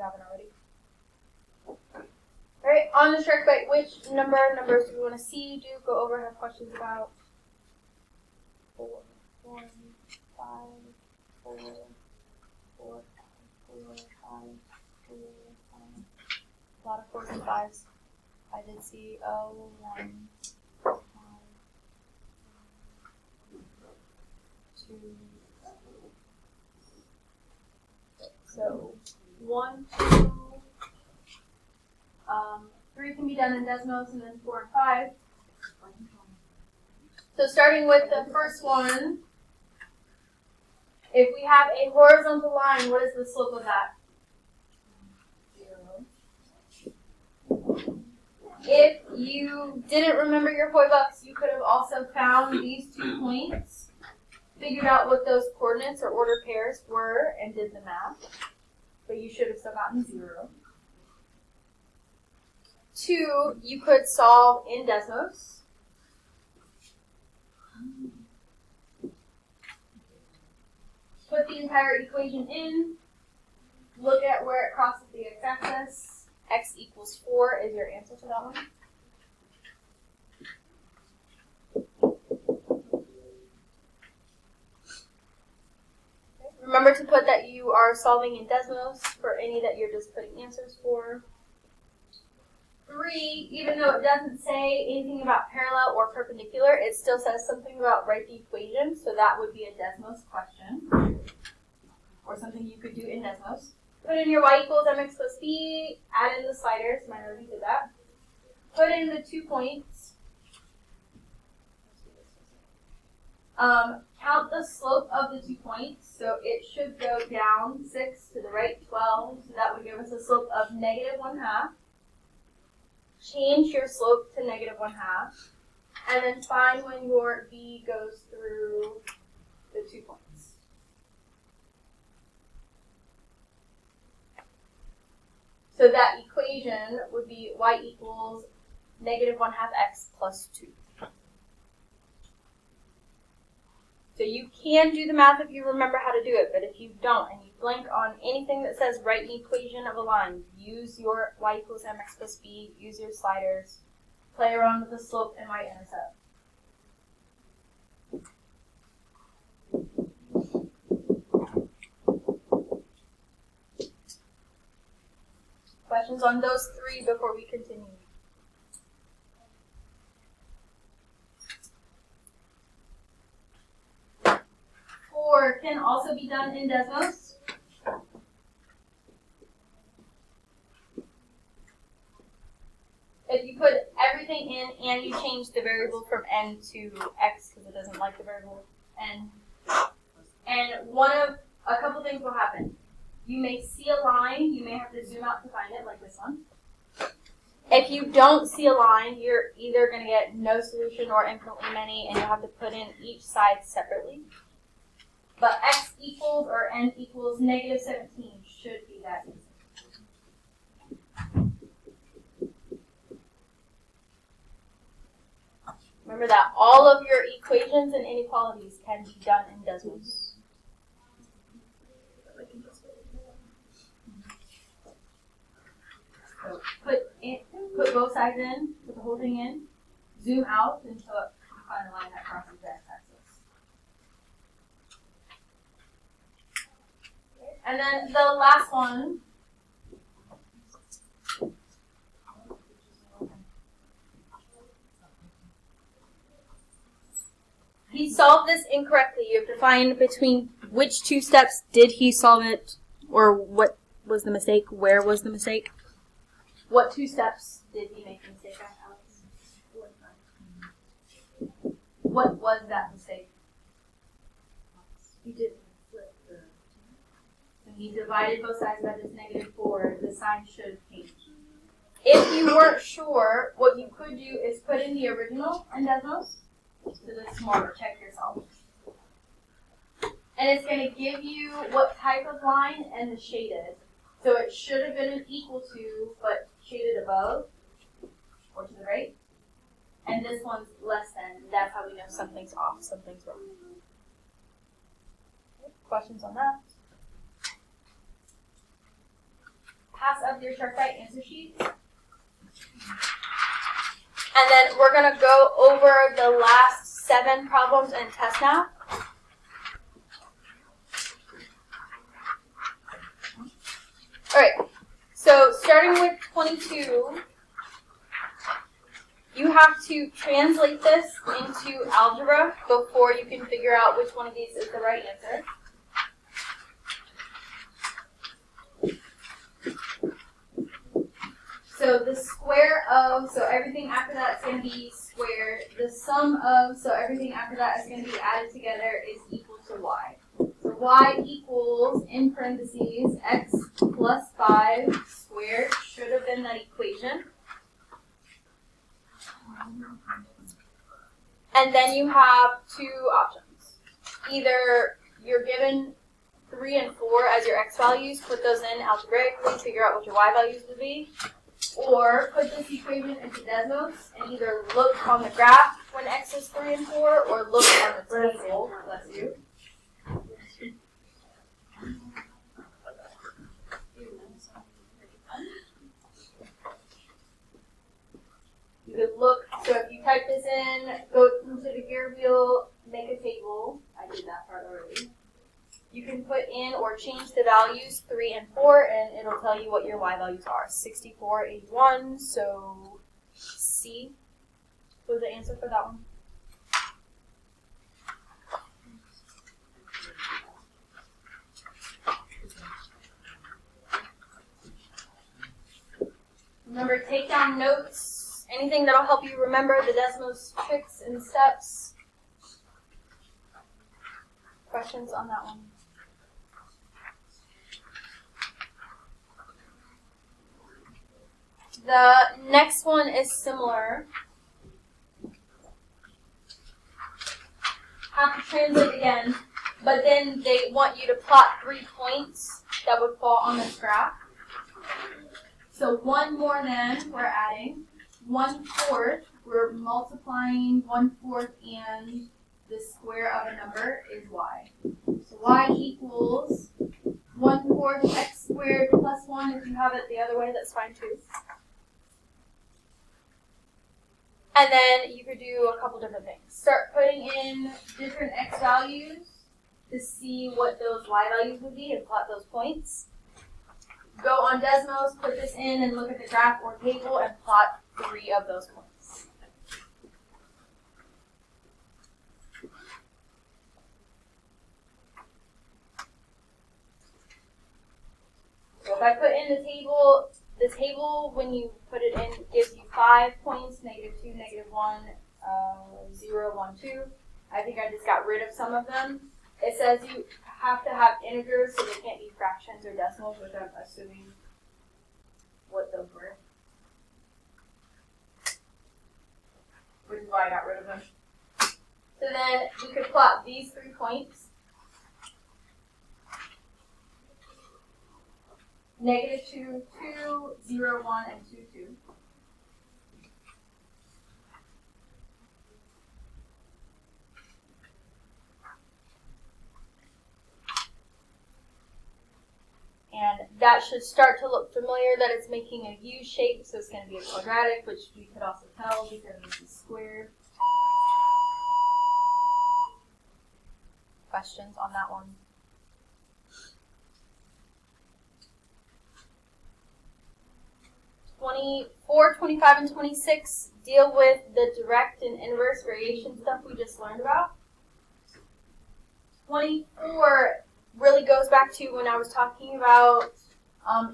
haven't already. Alright, on the short bite, which numbers do we want to see, do, go over, have questions about? 4, 1, 5, 4, 4, 4, 5, 4, 5. A lot of 4s and 5s. I did see 1, 5, 2. So 1, 2. 3 can be done in Desmos, and then 4 and 5. So starting with the first one, if we have a horizontal line, what is the slope of that? 0. If you didn't remember your Hoybucks, you could have also found these 2 points, figured out what those coordinates or order pairs were, and did the math. But you should have still gotten 0. 2, you could solve in Desmos. Put the entire equation in. Look at where it crosses the x-axis. X equals 4 is your answer to that one. Okay. Remember to put that you are solving in Desmos for any that you're just putting answers for. 3, even though it doesn't say anything about parallel or perpendicular, it still says something about write the equation, so that would be a Desmos question, or something you could do in Desmos. Put in your y equals mx plus b, add in the sliders, might already did that. Put in the 2 points. Count the slope of the 2 points, so it should go down 6 to the right 12, so that would give us a slope of -1/2. Change your slope to -1/2, and then find when your b goes through the 2 points. So that equation would be y equals -1/2 x plus 2. So you can do the math if you remember how to do it, but if you don't and you blank on anything that says write an equation of a line, use your y equals mx plus b, use your sliders, play around with the slope and y-intercept. Questions on those 3 before we continue? Or can also be done in Desmos. If you put everything in and you change the variable from n to x because it doesn't like the variable n, and a couple things will happen. You may see a line, you may have to zoom out to find it, like this one. If you don't see a line, you're either going to get no solution or infinitely many, and you'll have to put in each side separately. But x equals or n equals -17 should be that easy. Remember that all of your equations and inequalities can be done in Desmos. So put both sides in, put the whole thing in, zoom out until you find a line that crosses the x-axis. And then the last one, he solved this incorrectly. You have to find between which 2 steps did he solve it, or what was the mistake, where was the mistake. What 2 steps did he make the mistake at, Alex? What was that mistake? He did. He divided both sides by this -4, the sign should change. If you weren't sure, what you could do is put in the original in Desmos, so that's smaller, check yourself. And it's going to give you what type of line and the shaded. So it should have been an equal to, but shaded above, or to the right. And this one's less than, that's how we know something's off, something's wrong. Questions on that? pass up your SharkBite answer sheets. And then we're going to go over the last 7 problems in TestNav. Alright, so starting with 22, you have to translate this into algebra before you can figure out which one of these is the right answer. So the square of, so everything after that is going to be squared. The sum of, so everything after that is going to be added together is equal to y. So y equals, in parentheses, x plus 5 squared should have been that equation. And then you have 2 options. Either you're given 3 and 4 as your x values, put those in algebraically, figure out what your y values would be, or put this equation into Desmos and either look on the graph when x is 3 and 4, or look on the table, bless you. You could look, so if you type this in, go into the gear wheel, make a table. I did that part already. You can put in or change the values 3 and 4, and it'll tell you what your y values are. 64, 81, so C was the answer for that one. Remember, take down notes, anything that'll help you remember the Desmos tricks and steps. Questions on that one? The next one is similar. Have to translate again, but then they want you to plot 3 points that would fall on this graph. So 1 more than, we're adding. 1/4, we're multiplying 1/4 and the square of a number is y. So y equals 1/4 x squared plus 1. If you have it the other way, that's fine too. And then you could do a couple different things. Start putting in different x values to see what those y values would be and plot those points. Go on Desmos, put this in and look at the graph or table and plot 3 of those points. So if I put in the table, when you put it in, gives you 5 points, -2, -1, 0, 1, 2. I think I just got rid of some of them. It says you have to have integers, so they can't be fractions or decimals, which I'm assuming what those were. Which is why I got rid of them. So then we could plot these 3 points. -2, 2, 0, 1, and 2, 2. And that should start to look familiar that it's making a U shape, so it's going to be a quadratic, which we could also tell because this is squared. Questions on that one? '24, 25, and 26 deal with the direct and inverse variation stuff we just learned about. 24 really goes back to when I was talking about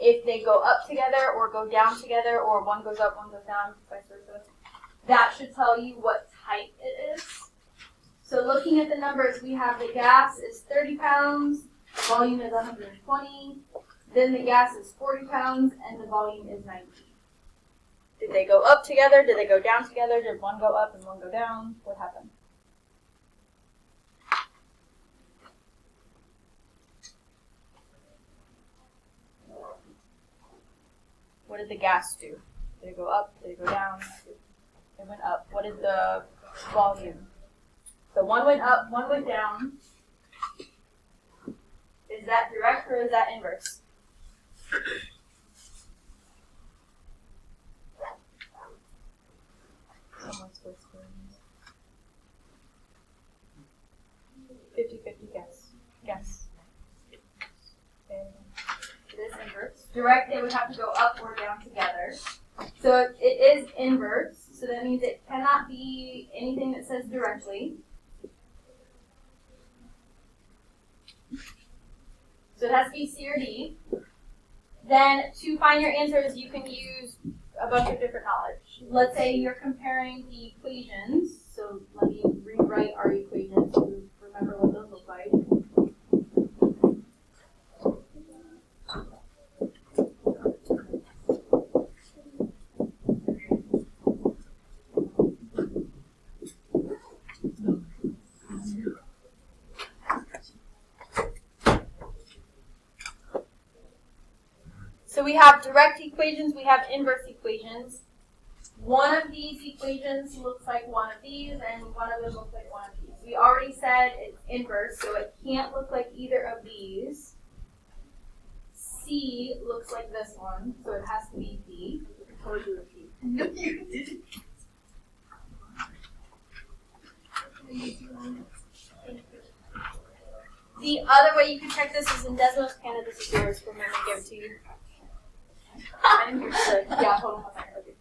if they go up together or go down together, or one goes up, one goes down, vice versa. That should tell you what type it is. So looking at the numbers, we have the gas is 30 pounds, the volume is 120, then the gas is 40 pounds, and the volume is 90. Did they go up together? Did they go down together? Did one go up and one go down? What happened? What did the gas do? Did it go up? Did it go down? It went up. What is the volume? So one went up, one went down. Is that direct or is that inverse? Direct, they would have to go up or down together. So it is inverse, so that means it cannot be anything that says directly. So it has to be C or D. Then to find your answers, you can use a bunch of different knowledge. Let's say you're comparing the equations. So let me rewrite our equations to remember what those look like. So we have direct equations, we have inverse equations. One of these equations looks like one of these, and one of them looks like one of these. We already said it's inverse, so it can't look like either of these. C looks like this one, so it has to be D. I told you to repeat. No, you didn't. The other way you can check this is in Desmos. Hannah, this is yours. Remember to give it to you. I didn't hear you say. Yeah, hold on one second. Okay.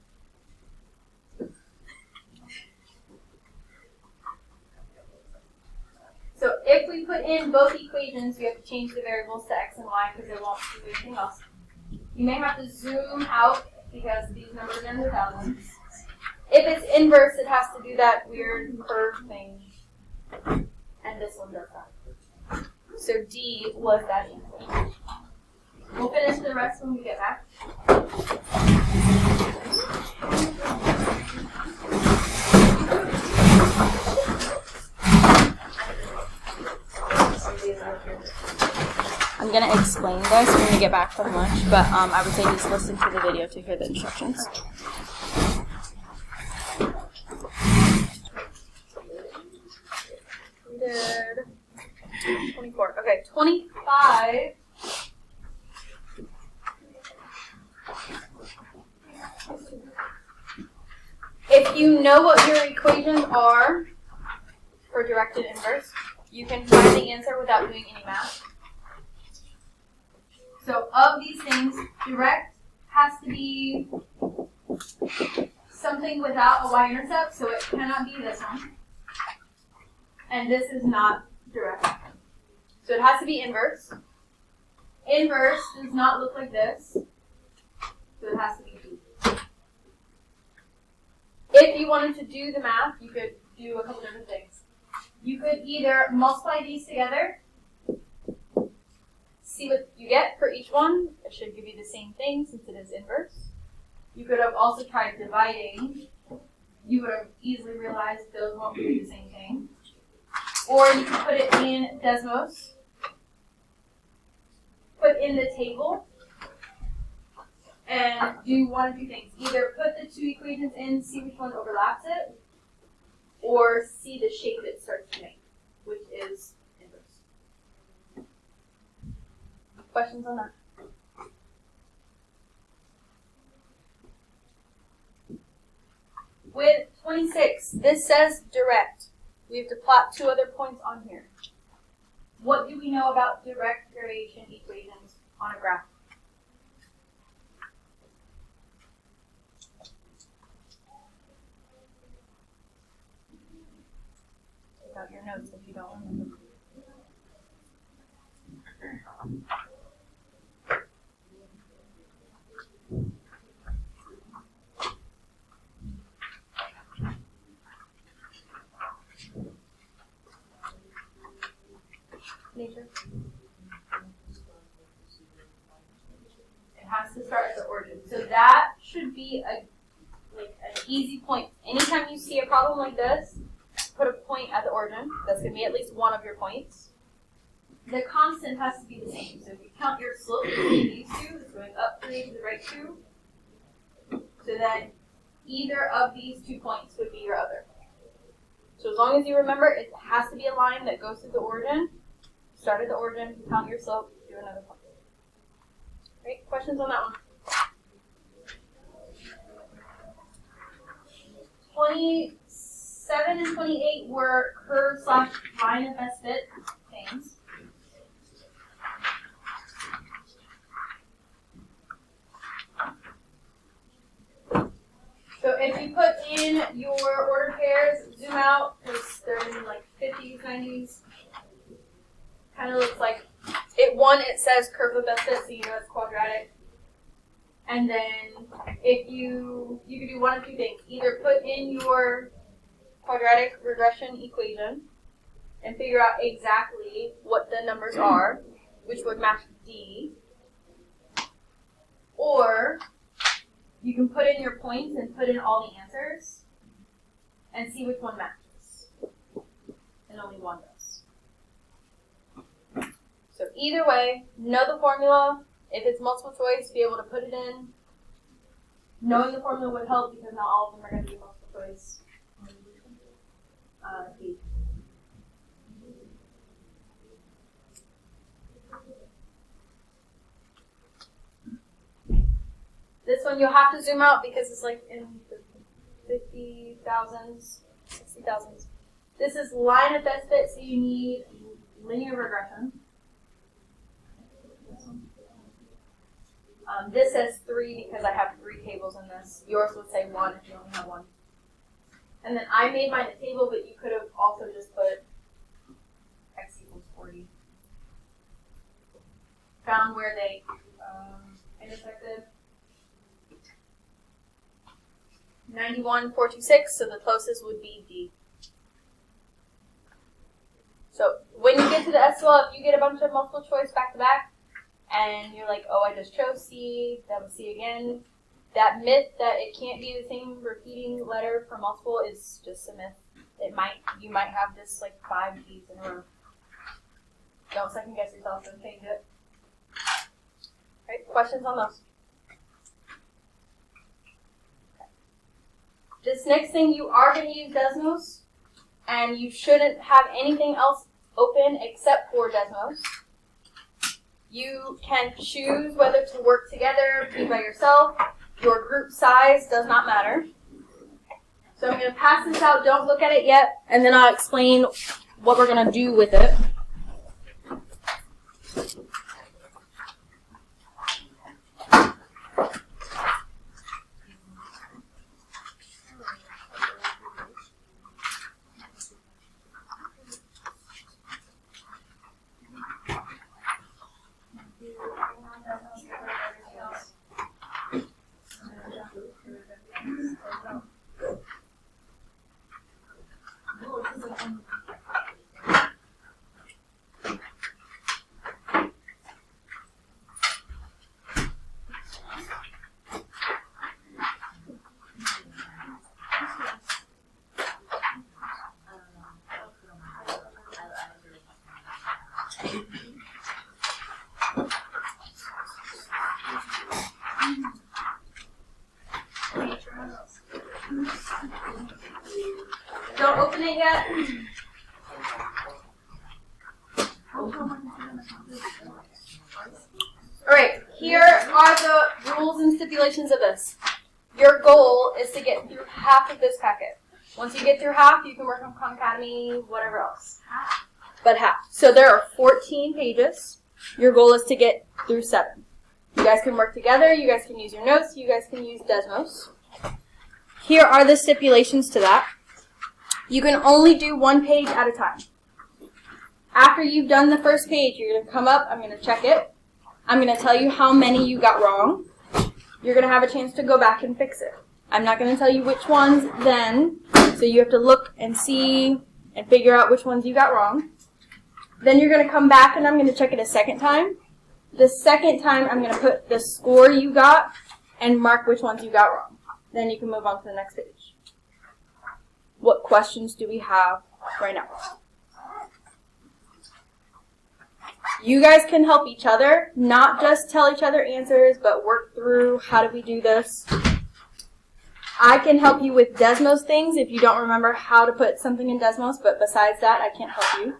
So if we put in both equations, we have to change the variables to x and y because they won't do anything else. You may have to zoom out because these numbers are in the thousands. If it's inverse, it has to do that weird curve thing. And this one does that. So D was that answer. We'll finish the rest when we get back. I'm going to explain this when we get back from lunch, but I would say just listen to the video to hear the instructions. We did 24. Okay, 25. If you know what your equations are for direct and inverse, you can find the answer without doing any math. So of these things, direct has to be something without a y-intercept, so it cannot be this one. And this is not direct. So it has to be inverse. Inverse does not look like this, so it has to be D. If you wanted to do the math, you could do a couple different things. You could either multiply these together, see what you get for each one. It should give you the same thing since it is inverse. You could have also tried dividing. You would have easily realized those won't give you the same thing. Or you could put it in Desmos, put in the table, and do one of two things. Either put the two equations in, see which one overlaps it, or see the shape it starts to make, which is inverse. Questions on that? With 26, this says direct. We have to plot two other points on here. What do we know about direct variation equations on a graph? Take out your notes if you don't remember. Nature. It has to start at the origin. So that should be an easy point. Anytime you see a problem like this, put a point at the origin. That's going to be at least one of your points. The constant has to be the same. So if you count your slope between these two, it's going up 3 to the right 2. So then either of these 2 points would be your other. So as long as you remember, it has to be a line that goes through the origin. Start at the origin, count your slope, do another point. Great, questions on that one? 27 and 28 were curve/line of best fit things. if you put in your ordered pairs, zoom out, because they're in like 50s, 90s. Kind of looks like, it says curve of best fit, so you know it's quadratic. And then if you can do one of two things. Either put in your quadratic regression equation and figure out exactly what the numbers are, which would match D. Or you can put in your points and put in all the answers and see which one matches. And only one does. So either way, know the formula. If it's multiple choice, be able to put it in. Knowing the formula would help because not all of them are going to be multiple choice. D. This one you'll have to zoom out because it's like in the 50,000s, 60,000s. This is line of best fit, so you need linear regression. This says 3 because I have 3 tables in this. Yours would say 1 if you only have 1. And then I made mine a table, but you could have also just put x equals 40. Found where they intersected. 91, 426, so the closest would be D. So when you get to the SOL, if you get a bunch of multiple choice back to back, and you're like, oh, I just chose C, that was C again, that myth that it can't be the same repeating letter for multiple is just a myth. You might have this like 5 D's in a row. Don't second guess yourself and change it. Right, questions on those? Okay. This next thing, you are going to use Desmos, and you shouldn't have anything else open except for Desmos. You can choose whether to work together, be by yourself. Your group size does not matter. So I'm going to pass this out. Don't look at it yet, and then I'll explain what we're going to do with it. Don't open it yet. Alright, here are the rules and stipulations of this. Your goal is to get through half of this packet. Once you get through half, you can work on Khan Academy, whatever else. But half. So there are 14 pages. Your goal is to get through 7. You guys can work together, you guys can use your notes, you guys can use Desmos. Here are the stipulations to that. You can only do 1 page at a time. After you've done the first page, you're going to come up, I'm going to check it. I'm going to tell you how many you got wrong. You're going to have a chance to go back and fix it. I'm not going to tell you which ones then, so you have to look and see and figure out which ones you got wrong. Then you're going to come back and I'm going to check it a second time. The second time, I'm going to put the score you got and mark which ones you got wrong. Then you can move on to the next page. What questions do we have right now? You guys can help each other, not just tell each other answers, but work through how do we do this. I can help you with Desmos things if you don't remember how to put something in Desmos, but besides that, I can't help you.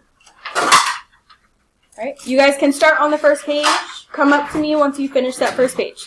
All right, you guys can start on the first page. Come up to me once you finish that first page.